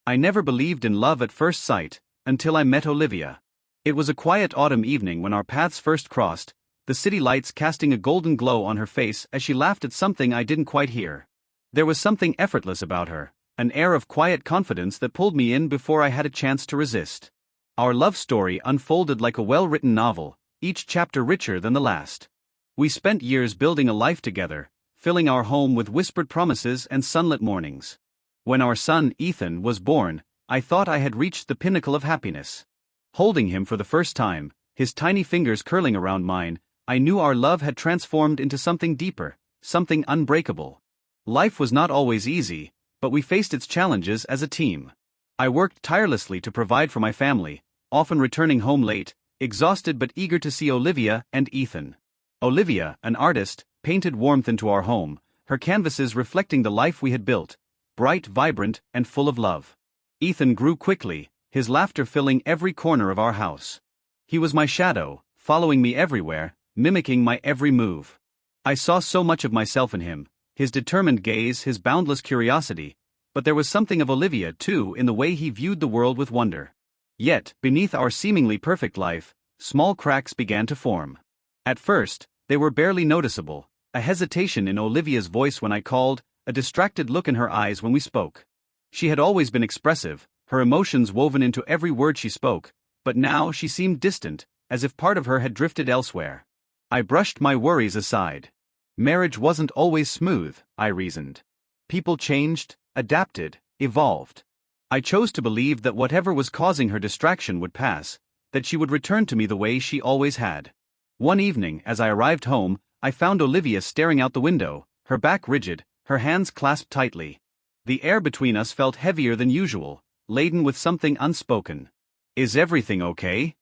I never believed in love at first sight, until I met Olivia. It was a quiet autumn evening when our paths first crossed, the city lights casting a golden glow on her face as she laughed at something I didn't quite hear. There was something effortless about her, an air of quiet confidence that pulled me in before I had a chance to resist. Our love story unfolded like a well-written novel, each chapter richer than the last. We spent years building a life together, filling our home with whispered promises and sunlit mornings. When our son, Ethan, was born, I thought I had reached the pinnacle of happiness. Holding him for the first time, his tiny fingers curling around mine, I knew our love had transformed into something deeper, something unbreakable. Life was not always easy, but we faced its challenges as a team. I worked tirelessly to provide for my family, often returning home late, exhausted but eager to see Olivia and Ethan. Olivia, an artist, painted warmth into our home, her canvases reflecting the life we had built, bright, vibrant, and full of love. Ethan grew quickly, his laughter filling every corner of our house. He was my shadow, following me everywhere, mimicking my every move. I saw so much of myself in him, his determined gaze, his boundless curiosity, but there was something of Olivia too in the way he viewed the world with wonder. Yet, beneath our seemingly perfect life, small cracks began to form. At first, they were barely noticeable, a hesitation in Olivia's voice when I called, a distracted look in her eyes when we spoke. She had always been expressive, her emotions woven into every word she spoke, but now she seemed distant, as if part of her had drifted elsewhere. I brushed my worries aside. Marriage wasn't always smooth, I reasoned. People changed, adapted, evolved. I chose to believe that whatever was causing her distraction would pass, that she would return to me the way she always had. One evening, as I arrived home, I found Olivia staring out the window, her back rigid, her hands clasped tightly. The air between us felt heavier than usual, laden with something unspoken. "Is everything okay?"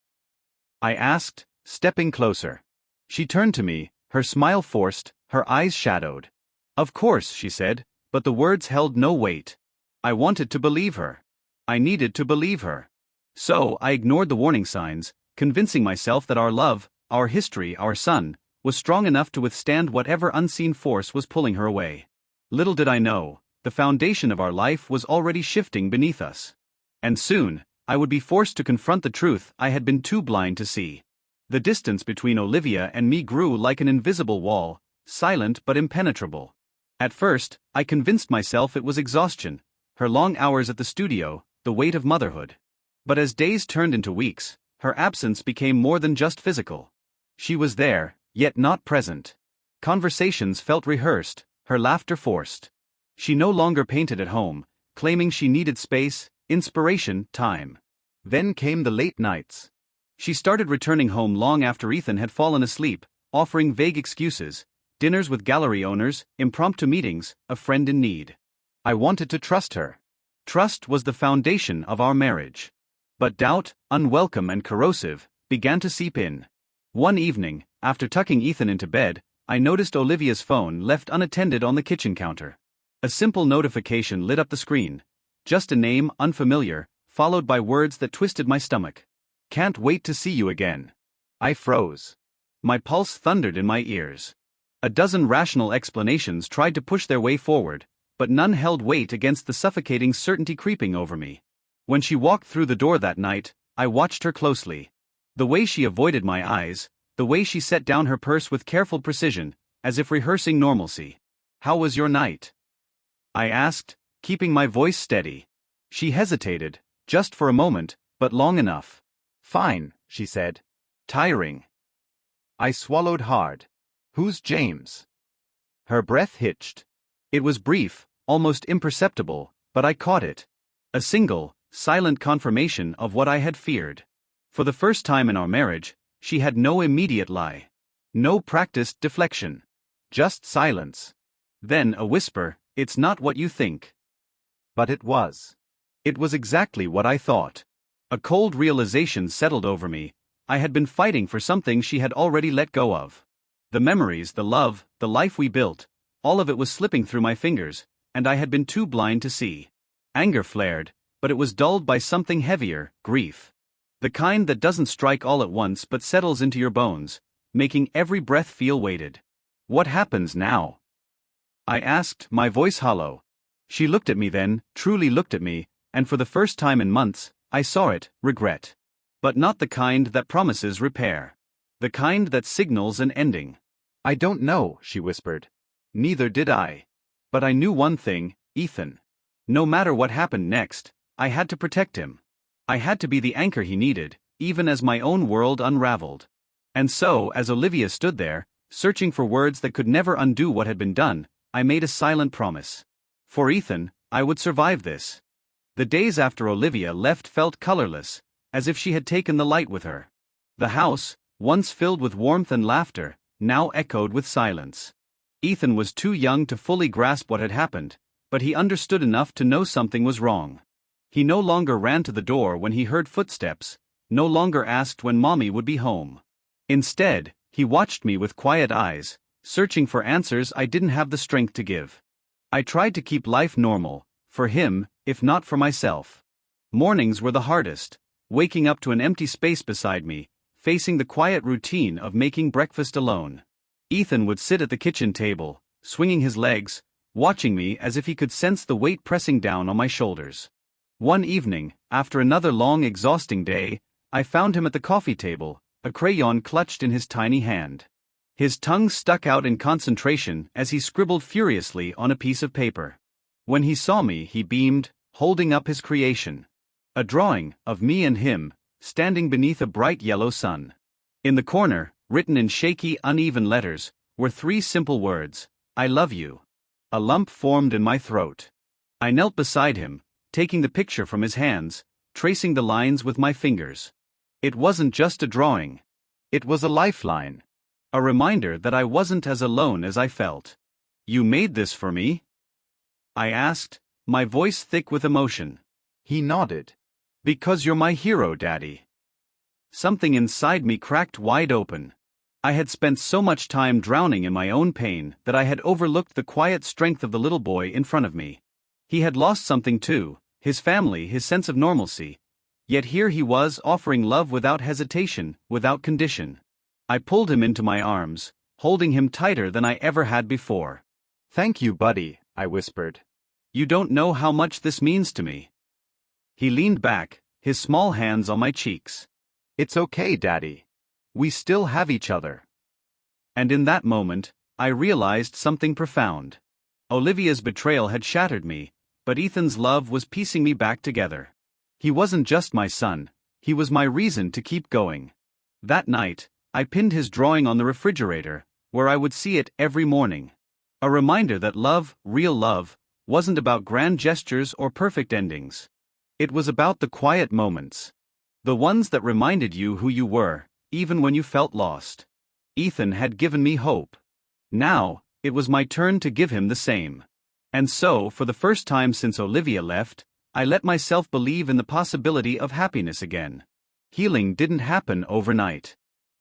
I asked, stepping closer. She turned to me, her smile forced, her eyes shadowed. "Of course," she said, but the words held no weight. I wanted to believe her. I needed to believe her. So I ignored the warning signs, convincing myself that our love, our history, our son, was strong enough to withstand whatever unseen force was pulling her away. Little did I know, the foundation of our life was already shifting beneath us. And soon, I would be forced to confront the truth I had been too blind to see. The distance between Olivia and me grew like an invisible wall, silent but impenetrable. At first, I convinced myself it was exhaustion, her long hours at the studio, the weight of motherhood. But as days turned into weeks, her absence became more than just physical. She was there, yet not present. Conversations felt rehearsed, her laughter forced. She no longer painted at home, claiming she needed space, inspiration, time. Then came the late nights. She started returning home long after Ethan had fallen asleep, offering vague excuses, dinners with gallery owners, impromptu meetings, a friend in need. I wanted to trust her. Trust was the foundation of our marriage. But doubt, unwelcome and corrosive, began to seep in. One evening, after tucking Ethan into bed, I noticed Olivia's phone left unattended on the kitchen counter. A simple notification lit up the screen. Just a name, unfamiliar, followed by words that twisted my stomach. "Can't wait to see you again." I froze. My pulse thundered in my ears. A dozen rational explanations tried to push their way forward, but none held weight against the suffocating certainty creeping over me. When she walked through the door that night, I watched her closely. The way she avoided my eyes, the way she set down her purse with careful precision, as if rehearsing normalcy. "How was your night?" I asked, keeping my voice steady. She hesitated, just for a moment, but long enough. "Fine," she said. "Tiring." I swallowed hard. "Who's James?" Her breath hitched. It was brief, almost imperceptible, but I caught it. A single, silent confirmation of what I had feared. For the first time in our marriage, she had no immediate lie. No practiced deflection. Just silence. Then a whisper, "It's not what you think." But it was. It was exactly what I thought. A cold realization settled over me. I had been fighting for something she had already let go of. The memories, the love, the life we built, all of it was slipping through my fingers, and I had been too blind to see. Anger flared, but it was dulled by something heavier, grief. The kind that doesn't strike all at once but settles into your bones, making every breath feel weighted. "What happens now?" I asked, my voice hollow. She looked at me then, truly looked at me, and for the first time in months, I saw it, regret. But not the kind that promises repair. The kind that signals an ending. "I don't know," she whispered. Neither did I. But I knew one thing, Ethan. No matter what happened next, I had to protect him. I had to be the anchor he needed, even as my own world unraveled. And so, as Olivia stood there, searching for words that could never undo what had been done, I made a silent promise. For Ethan, I would survive this. The days after Olivia left felt colorless, as if she had taken the light with her. The house, once filled with warmth and laughter, now echoed with silence. Ethan was too young to fully grasp what had happened, but he understood enough to know something was wrong. He no longer ran to the door when he heard footsteps, no longer asked when Mommy would be home. Instead, he watched me with quiet eyes, searching for answers I didn't have the strength to give. I tried to keep life normal, for him, if not for myself. Mornings were the hardest, waking up to an empty space beside me, facing the quiet routine of making breakfast alone. Ethan would sit at the kitchen table, swinging his legs, watching me as if he could sense the weight pressing down on my shoulders. One evening, after another long, exhausting day, I found him at the coffee table, a crayon clutched in his tiny hand. His tongue stuck out in concentration as he scribbled furiously on a piece of paper. When he saw me, he beamed, holding up his creation. A drawing of me and him, standing beneath a bright yellow sun. In the corner, written in shaky, uneven letters, were 3 simple words: "I love you." A lump formed in my throat. I knelt beside him, taking the picture from his hands, tracing the lines with my fingers. It wasn't just a drawing. It was a lifeline. A reminder that I wasn't as alone as I felt. "You made this for me?" I asked, my voice thick with emotion. He nodded. "Because you're my hero, Daddy." Something inside me cracked wide open. I had spent so much time drowning in my own pain that I had overlooked the quiet strength of the little boy in front of me. He had lost something too, his family, his sense of normalcy. Yet here he was offering love without hesitation, without condition. I pulled him into my arms, holding him tighter than I ever had before. "Thank you, buddy," I whispered. "You don't know how much this means to me." He leaned back, his small hands on my cheeks. "It's okay, Daddy. We still have each other." And in that moment, I realized something profound. Olivia's betrayal had shattered me, but Ethan's love was piecing me back together. He wasn't just my son, he was my reason to keep going. That night, I pinned his drawing on the refrigerator, where I would see it every morning. A reminder that love, real love, wasn't about grand gestures or perfect endings. It was about the quiet moments. The ones that reminded you who you were, even when you felt lost. Ethan had given me hope. Now, it was my turn to give him the same. And so, for the first time since Olivia left, I let myself believe in the possibility of happiness again. Healing didn't happen overnight.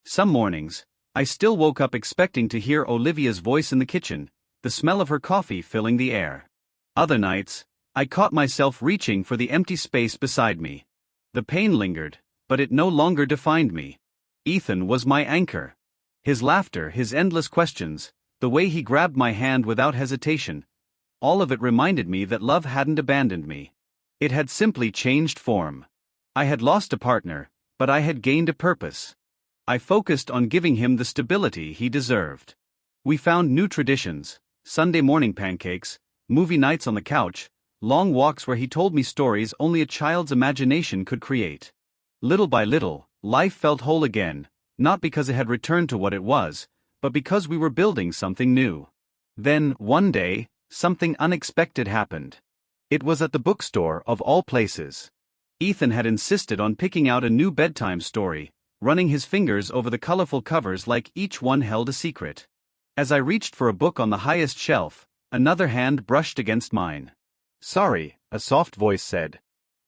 Some mornings, I still woke up expecting to hear Olivia's voice in the kitchen, the smell of her coffee filling the air. Other nights, I caught myself reaching for the empty space beside me. The pain lingered, but it no longer defined me. Ethan was my anchor. His laughter, his endless questions, the way he grabbed my hand without hesitation, all of it reminded me that love hadn't abandoned me. It had simply changed form. I had lost a partner, but I had gained a purpose. I focused on giving him the stability he deserved. We found new traditions: Sunday morning pancakes, movie nights on the couch, long walks where he told me stories only a child's imagination could create. Little by little, life felt whole again, not because it had returned to what it was, but because we were building something new. Then, one day, something unexpected happened. It was at the bookstore, of all places. Ethan had insisted on picking out a new bedtime story, running his fingers over the colorful covers like each one held a secret. As I reached for a book on the highest shelf, another hand brushed against mine. "Sorry," a soft voice said.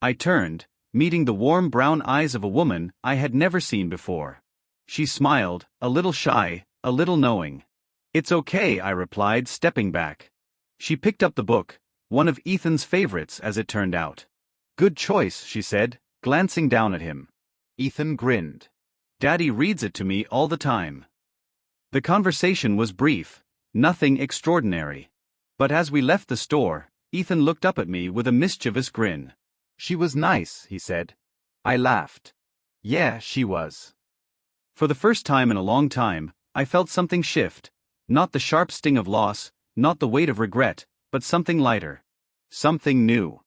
I turned, meeting the warm brown eyes of a woman I had never seen before. She smiled, a little shy, a little knowing. "It's okay," I replied, stepping back. She picked up the book, one of Ethan's favorites as it turned out. "Good choice," she said, glancing down at him. Ethan grinned. "Daddy reads it to me all the time." The conversation was brief, nothing extraordinary. But as we left the store, Ethan looked up at me with a mischievous grin. She was nice, he said. I laughed. Yeah, she was. For the first time in a long time, I felt something shift. Not the sharp sting of loss, not the weight of regret, but something lighter. Something new.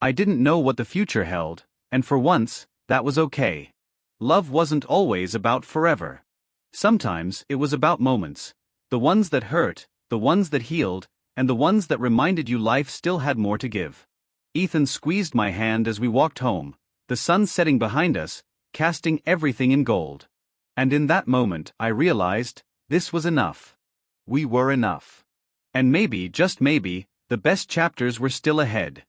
I didn't know what the future held, and for once, that was okay. Love wasn't always about forever. Sometimes it was about moments. The ones that hurt, the ones that healed, and the ones that reminded you life still had more to give. Ethan squeezed my hand as we walked home, the sun setting behind us, casting everything in gold. And in that moment I realized, this was enough. We were enough. And maybe, just maybe, the best chapters were still ahead.